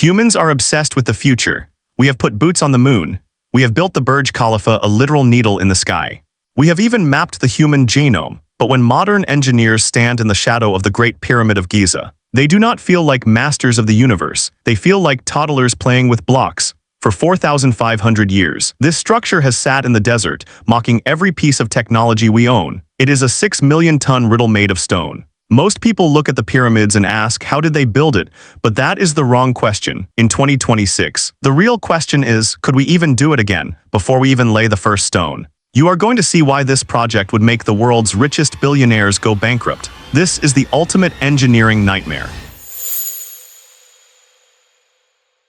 Humans are obsessed with the future. We have put boots on the moon. We have built the Burj Khalifa, a literal needle in the sky. We have even mapped the human genome. But when modern engineers stand in the shadow of the Great Pyramid of Giza, they do not feel like masters of the universe. They feel like toddlers playing with blocks. For 4,500 years, this structure has sat in the desert, mocking every piece of technology we own. It is a 6 million-ton riddle made of stone. Most people look at the pyramids and ask, how did they build it? But that is the wrong question. In 2026, the real question is, could we even do it again, before we even lay the first stone? You are going to see why this project would make the world's richest billionaires go bankrupt. This is the ultimate engineering nightmare.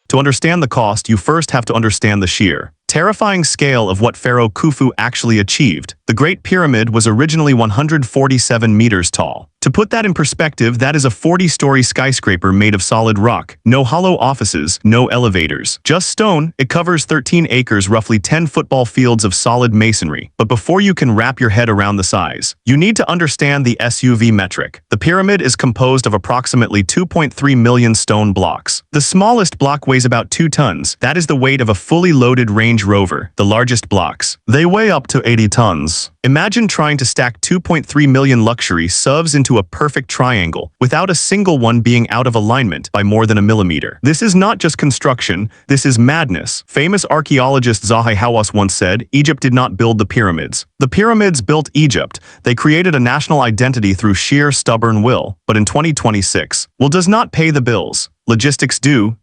To understand the cost, you first have to understand the sheer, terrifying scale of what Pharaoh Khufu actually achieved. The Great Pyramid was originally 147 meters tall. To put that in perspective, that is a 40-story skyscraper made of solid rock. No hollow offices, no elevators, just stone. It covers 13 acres, roughly 10 football fields of solid masonry. But before you can wrap your head around the size, you need to understand the SUV metric. The pyramid is composed of approximately 2.3 million stone blocks. The smallest block weighs about 2 tons. That is the weight of a fully loaded Range Rover. The largest blocks, they weigh up to 80 tons. Imagine trying to stack 2.3 million luxury SUVs into a perfect triangle, without a single one being out of alignment by more than a millimeter. This is not just construction, this is madness. Famous archaeologist Zahi Hawass once said, Egypt did not build the pyramids. The pyramids built Egypt. They created a national identity through sheer stubborn will. But in 2026, will does not pay the bills. Logistics do.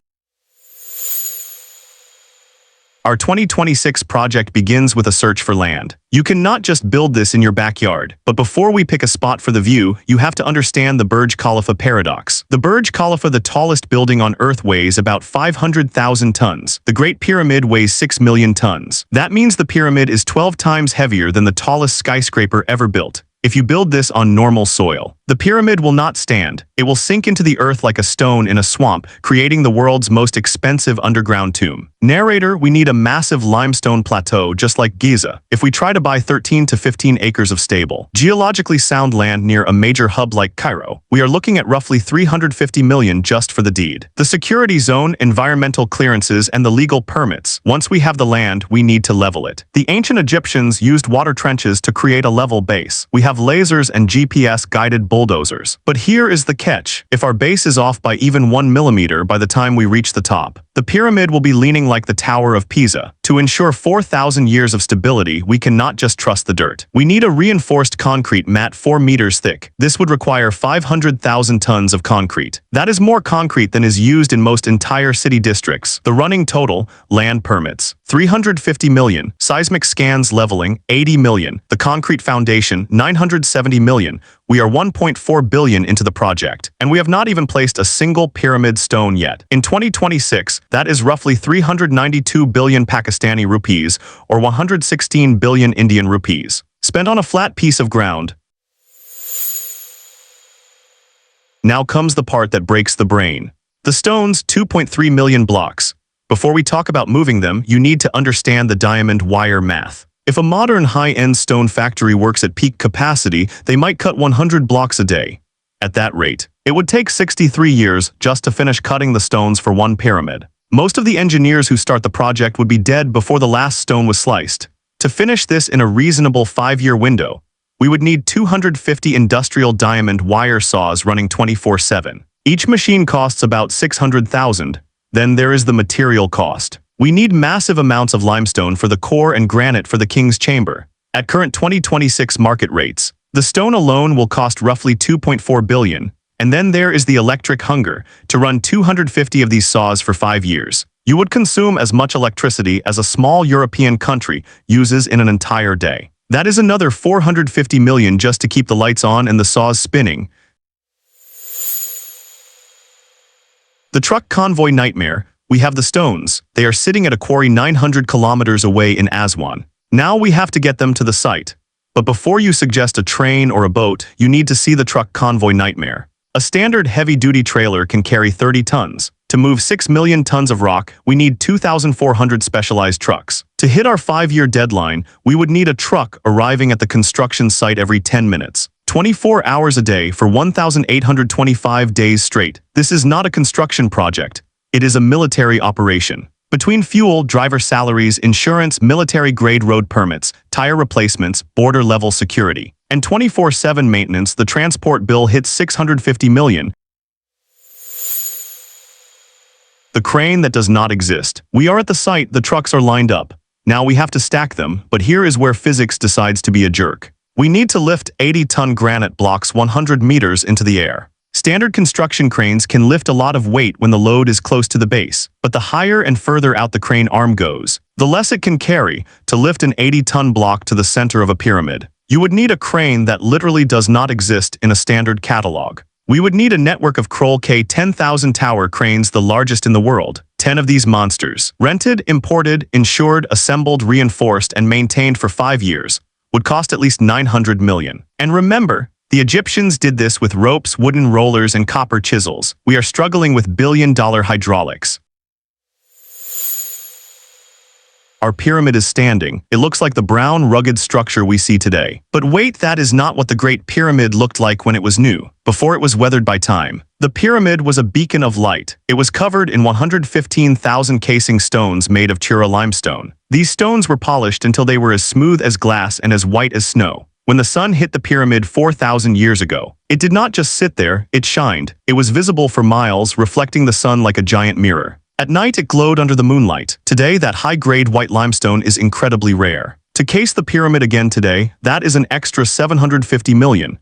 Our 2026 project begins with a search for land. You cannot just build this in your backyard. But before we pick a spot for the view, you have to understand the Burj Khalifa paradox. The Burj Khalifa, the tallest building on Earth, weighs about 500,000 tons. The Great Pyramid weighs 6 million tons. That means the pyramid is 12 times heavier than the tallest skyscraper ever built. If you build this on normal soil, the pyramid will not stand. It will sink into the earth like a stone in a swamp, creating the world's most expensive underground tomb. Narrator, we need a massive limestone plateau just like Giza. If we try to buy 13 to 15 acres of stable, geologically sound land near a major hub like Cairo, we are looking at roughly 350 million just for the deed. The security zone, environmental clearances, and the legal permits. Once we have the land, we need to level it. The ancient Egyptians used water trenches to create a level base. We have lasers and GPS-guided bulldozers. But here is the catch. If our base is off by even 1 millimeter by the time we reach the top, the pyramid will be leaning like the Tower of Pisa. To ensure 4,000 years of stability, we cannot just trust the dirt. We need a reinforced concrete mat 4 meters thick. This would require 500,000 tons of concrete. That is more concrete than is used in most entire city districts. The running total, land permits, 350 million, seismic scans leveling, 80 million, the concrete foundation, 970 million. We are 1.4 billion into the project, and we have not even placed a single pyramid stone yet. In 2026, that is roughly 392 billion Pakistani rupees, or 116 billion Indian rupees, spent on a flat piece of ground. Now comes the part that breaks the brain. The stones, 2.3 million blocks. Before we talk about moving them, you need to understand the diamond wire math. If a modern high-end stone factory works at peak capacity, they might cut 100 blocks a day. At that rate, it would take 63 years just to finish cutting the stones for one pyramid. Most of the engineers who start the project would be dead before the last stone was sliced. To finish this in a reasonable 5-year window, we would need 250 industrial diamond wire saws running 24/7. Each machine costs about 600,000. Then there is the material cost. We need massive amounts of limestone for the core and granite for the king's chamber. At current 2026 market rates, the stone alone will cost roughly 2.4 billion. And then there is the electric hunger. To run 250 of these saws for 5 years, you would consume as much electricity as a small European country uses in an entire day. That is another 450 million just to keep the lights on and the saws spinning. The truck convoy nightmare. We have the stones. They are sitting at a quarry 900 kilometers away in Aswan. Now we have to get them to the site. But before you suggest a train or a boat, you need to see the truck convoy nightmare. A standard heavy-duty trailer can carry 30 tons. To move 6 million tons of rock, we need 2,400 specialized trucks. To hit our 5-year deadline, we would need a truck arriving at the construction site every 10 minutes. 24 hours a day for 1,825 days straight. This is not a construction project. It is a military operation. Between fuel, driver salaries, insurance, military-grade road permits, tire replacements, border-level security, and 24/7 maintenance, the transport bill hits $650 million. The crane that does not exist. We are at the site, the trucks are lined up. Now we have to stack them, but here is where physics decides to be a jerk. We need to lift 80-ton granite blocks 100 meters into the air. Standard construction cranes can lift a lot of weight when the load is close to the base, but the higher and further out the crane arm goes, the less it can carry. To lift an 80-ton block to the center of a pyramid, you would need a crane that literally does not exist in a standard catalog. We would need a network of Kroll K 10,000 tower cranes, the largest in the world. 10 of these monsters, rented, imported, insured, assembled, reinforced, and maintained for 5 years, would cost at least $900 million. And remember, the Egyptians did this with ropes, wooden rollers, and copper chisels. We are struggling with billion-dollar hydraulics. Our pyramid is standing. It looks like the brown, rugged structure we see today. But wait, that is not what the Great Pyramid looked like when it was new, before it was weathered by time. The pyramid was a beacon of light. It was covered in 115,000 casing stones made of Tura limestone. These stones were polished until they were as smooth as glass and as white as snow. When the sun hit the pyramid 4,000 years ago, it did not just sit there, it shined. It was visible for miles, reflecting the sun like a giant mirror. At night, it glowed under the moonlight. Today, that high-grade white limestone is incredibly rare. To case the pyramid again today, that is an extra $750 million.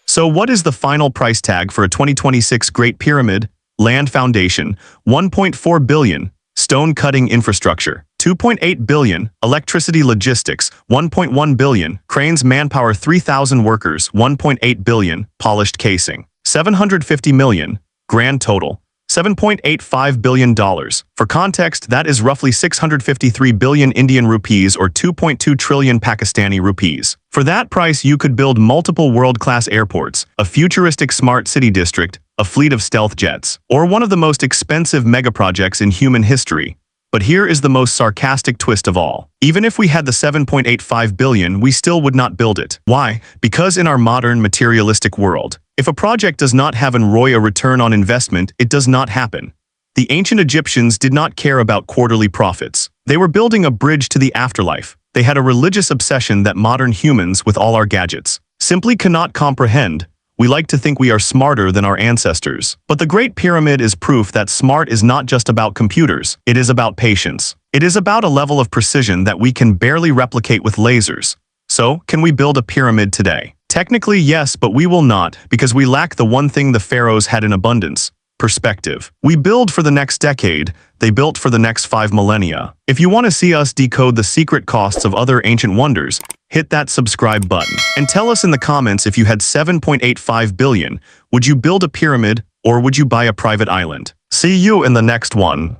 So what is the final price tag for a 2026 Great Pyramid? Land foundation, $1.4 billion. Stone cutting infrastructure, $2.8 billion. Electricity logistics, $1.1 billion. Cranes manpower, 3,000 workers, $1.8 billion. Polished casing, $750 million. Grand total, $7.85 billion. For context, that is roughly 653 billion Indian rupees or 2.2 trillion Pakistani rupees. For that price, you could build multiple world-class airports, a futuristic smart city district, a fleet of stealth jets, or one of the most expensive megaprojects in human history. But here is the most sarcastic twist of all. Even if we had the 7.85 billion, we still would not build it. Why? Because in our modern materialistic world, if a project does not have an ROI, a return on investment, it does not happen. The ancient Egyptians did not care about quarterly profits. They were building a bridge to the afterlife. They had a religious obsession that modern humans, with all our gadgets, simply cannot comprehend. We like to think we are smarter than our ancestors. But the Great Pyramid is proof that smart is not just about computers. It is about patience. It is about a level of precision that we can barely replicate with lasers. So, can we build a pyramid today? Technically, yes, but we will not, because we lack the one thing the pharaohs had in abundance: perspective. We build for the next decade, they built for the next 5 millennia. If you want to see us decode the secret costs of other ancient wonders, hit that subscribe button. And tell us in the comments, if you had 7.85 billion, would you build a pyramid or would you buy a private island? See you in the next one.